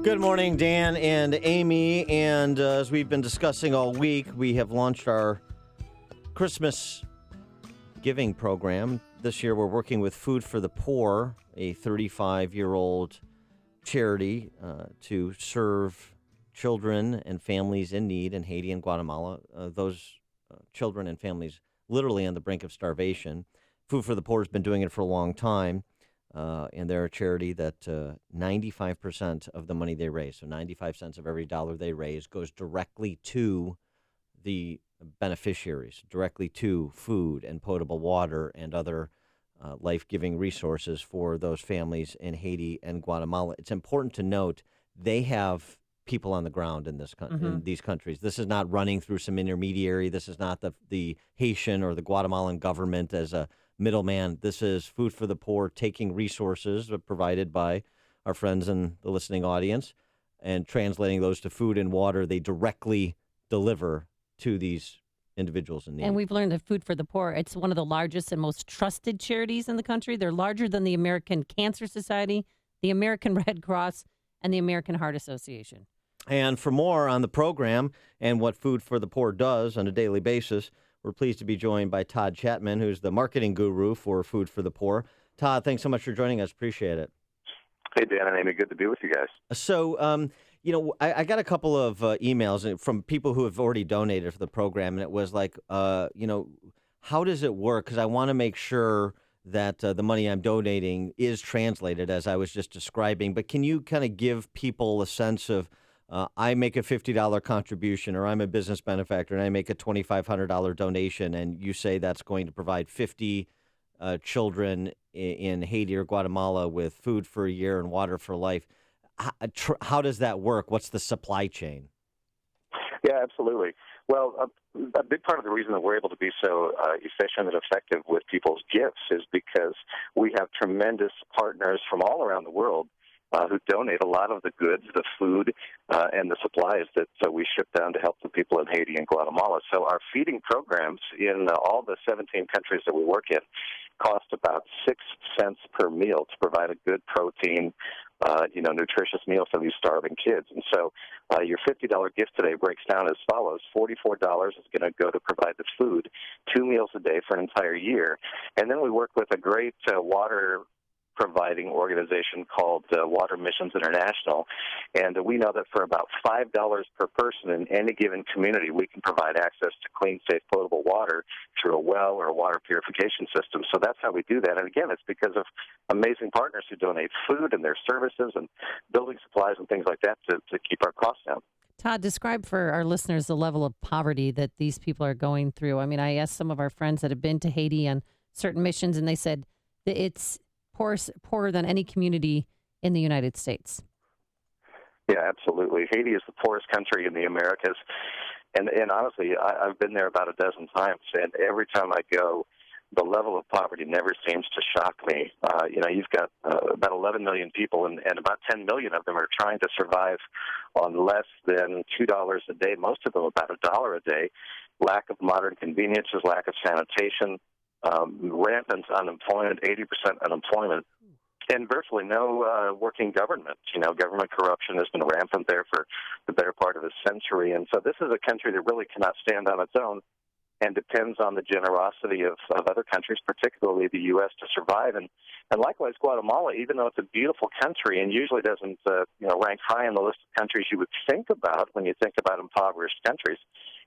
Good morning, Dan and Amy. And as we've been discussing all week, we have launched our Christmas giving program. This year, we're working with Food for the Poor, a 35-year-old charity to serve children and families in need in Haiti and Guatemala. Those children and families literally on the brink of starvation. Food for the Poor has been doing it for a long time. And they're a charity that 95% of the money they raise, so 95 cents of every dollar they raise, goes directly to the beneficiaries, directly to food and potable water and other life-giving resources for those families in Haiti and Guatemala. It's important to note they have people on the ground in in these countries. This is not running through some intermediary. This is not the Haitian or the Guatemalan government as a middleman. This is Food for the Poor taking resources provided by our friends in the listening audience and translating those to food and water. They directly deliver to these individuals in need. And we've learned that Food for the Poor, it's one of the largest and most trusted charities in the country. They're larger than the American Cancer Society, the American Red Cross, and the American Heart Association. And for more on the program and what Food for the Poor does on a daily basis, we're pleased to be joined by Todd Chatman, who's the marketing guru for Food for the Poor. Todd, thanks so much for joining us. Appreciate it. Hey, Dan and Amy, good to be with you guys. So, I got a couple of emails from people who have already donated for the program, and it was like, how does it work? Because I want to make sure that the money I'm donating is translated, as I was just describing. But can you kind of give people a sense of, I make a $50 contribution, or I'm a business benefactor and I make a $2,500 donation, and you say that's going to provide 50 children in Haiti or Guatemala with food for a year and water for life. How does that work? What's the supply chain? Yeah, absolutely. Well, a big part of the reason that we're able to be so efficient and effective with people's gifts is because we have tremendous partners from all around the world who donate a lot of the goods, the food, and the supplies that we ship down to help the people in Haiti and Guatemala. So our feeding programs in all the 17 countries that we work in cost about 6 cents per meal to provide a good protein, nutritious meal for these starving kids. And so your $50 gift today breaks down as follows. $44 is going to go to provide the food, 2 meals a day for an entire year. And then we work with a great water providing organization called Water Missions International, and we know that for about $5 per person in any given community, we can provide access to clean, safe, potable water through a well or a water purification system. So that's how we do that. And again, it's because of amazing partners who donate food and their services and building supplies and things like that to keep our costs down. Todd, describe for our listeners the level of poverty that these people are going through. I mean, I asked some of our friends that have been to Haiti on certain missions, and they said that it's poorer than any community in the United States. Yeah, absolutely. Haiti is the poorest country in the Americas. And honestly, I've been there about a dozen times, and every time I go, the level of poverty never seems to shock me. You've got about 11 million people, and about 10 million of them are trying to survive on less than $2 a day, most of them about $1 a day. Lack of modern conveniences, lack of sanitation, rampant unemployment, 80% unemployment, and virtually no working government. Government corruption has been rampant there for the better part of a century. And so this is a country that really cannot stand on its own and depends on the generosity of other countries, particularly the U.S., to survive. And likewise, Guatemala, even though it's a beautiful country and usually doesn't rank high on the list of countries you would think about when you think about impoverished countries,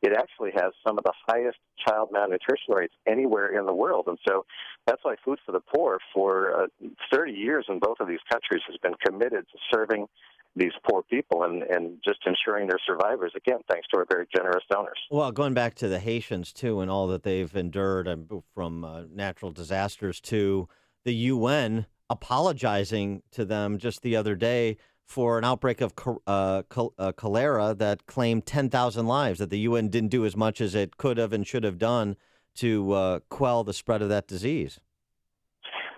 it actually has some of the highest child malnutrition rates anywhere in the world. And so that's why Food for the Poor for 30 years in both of these countries has been committed to serving these poor people and just ensuring they're survivors, again, thanks to our very generous donors. Well, going back to the Haitians, too, and all that they've endured from natural disasters to the UN apologizing to them just the other day for an outbreak of cholera that claimed 10,000 lives, that the UN didn't do as much as it could have and should have done to quell the spread of that disease.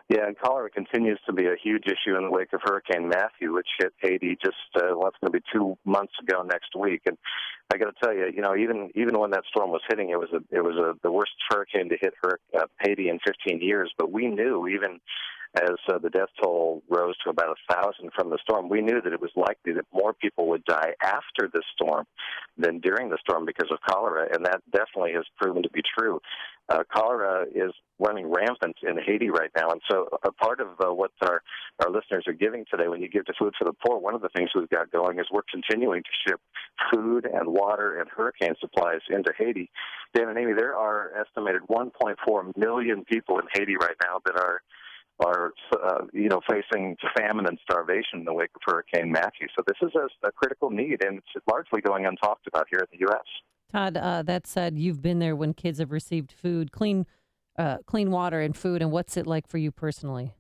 Yeah, and cholera continues to be a huge issue in the wake of Hurricane Matthew, which hit Haiti it's going to be 2 months ago next week. And I got to tell you, even when that storm was hitting, it was the worst hurricane to hit Haiti in 15 years. But we knew even as the death toll rose to about 1,000 from the storm, we knew that it was likely that more people would die after the storm than during the storm because of cholera, and that definitely has proven to be true. Cholera is running rampant in Haiti right now, and so a part of what our listeners are giving today, when you give to Food for the Poor, one of the things we've got going is we're continuing to ship food and water and hurricane supplies into Haiti. Dan and Amy, there are estimated 1.4 million people in Haiti right now that are facing famine and starvation in the wake of Hurricane Matthew. So this is a critical need, and it's largely going untalked about here in the U.S. Todd, that said, you've been there when kids have received food, clean water and food, and what's it like for you personally?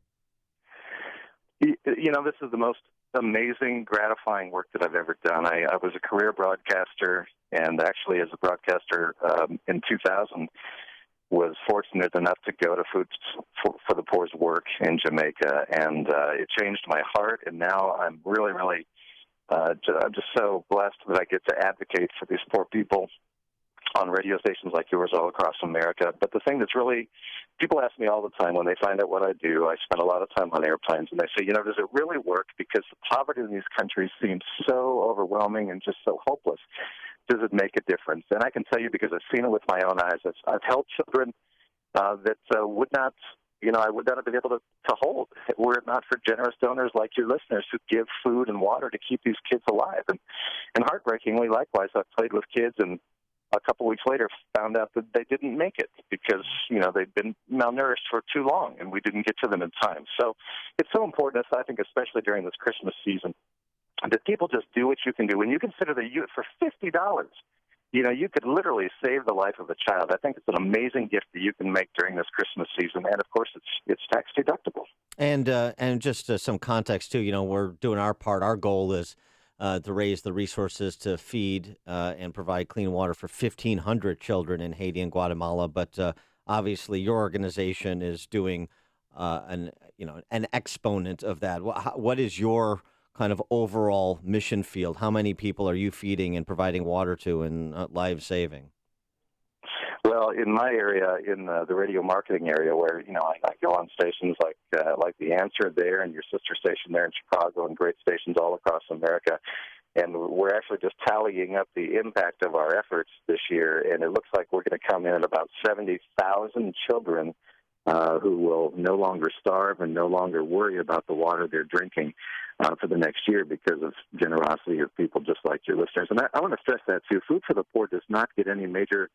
This is the most amazing, gratifying work that I've ever done. I was a career broadcaster, and actually as a broadcaster in 2000, was fortunate enough to go to Food for the Poor's work in Jamaica, and it changed my heart, and now I'm really, really I'm just so blessed that I get to advocate for these poor people on radio stations like yours all across America. But the thing that's really, people ask me all the time when they find out what I do, I spend a lot of time on airplanes, and they say, does it really work? Because the poverty in these countries seems so overwhelming and just so hopeless. Does it make a difference? And I can tell you, because I've seen it with my own eyes, I've helped children that would not, I would not have been able to hold were it not for generous donors like your listeners who give food and water to keep these kids alive. And heartbreakingly, likewise, I've played with kids, and a couple weeks later found out that they didn't make it because, they'd been malnourished for too long, and we didn't get to them in time. So it's so important, I think, especially during this Christmas season, that people just do what you can do. When you consider that for $50, you could literally save the life of a child. I think it's an amazing gift that you can make during this Christmas season, and of course, it's tax deductible. And just some context too. We're doing our part. Our goal is to raise the resources to feed and provide clean water for 1,500 children in Haiti and Guatemala. But obviously, your organization is doing an exponent of that. What is your kind of overall mission field? How many people are you feeding and providing water to and lives saving? Well, in my area, in the radio marketing area, where I go on stations like The Answer there, and your sister station there in Chicago, and great stations all across America, and we're actually just tallying up the impact of our efforts this year, and it looks like we're going to come in at about 70,000 children who will no longer starve and no longer worry about the water they're drinking for the next year because of generosity of people just like your listeners. And I want to stress that, too. Food for the Poor does not get any major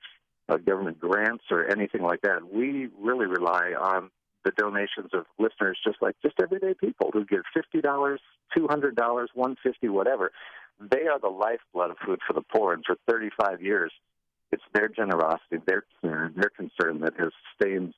government grants or anything like that. We really rely on the donations of listeners just everyday people who give $50, $200, $150, whatever. They are the lifeblood of Food for the Poor, and for 35 years, it's their generosity, their care, their concern that has sustained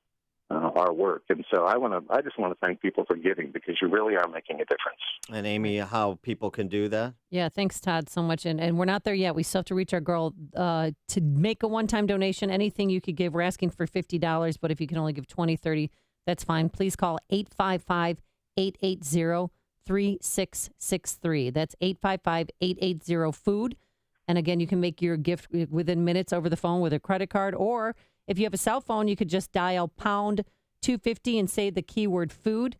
our work. And so I just want to thank people for giving, because you really are making a difference. And Amy, how people can do that? Yeah, thanks, Todd, so much. And we're not there yet. We still have to reach our goal to make a one-time donation. Anything you could give. We're asking for $50, but if you can only give 20, 30, that's fine. Please call 855-880-3663. That's 855-880-FOOD. And again, you can make your gift within minutes over the phone with a credit card, or if you have a cell phone, you could just dial pound 250 and say the keyword food,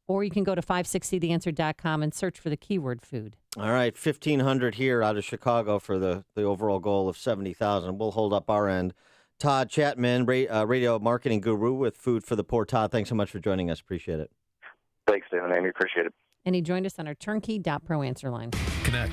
or you can go to 560theanswer.com and search for the keyword food. All right, 1,500 here out of Chicago for the overall goal of 70,000. We'll hold up our end. Todd Chatman, radio marketing guru with Food for the Poor. Todd, thanks so much for joining us. Appreciate it. Thanks, Dan and Amy. Appreciate it. And he joined us on our turnkey.pro answer line. Connect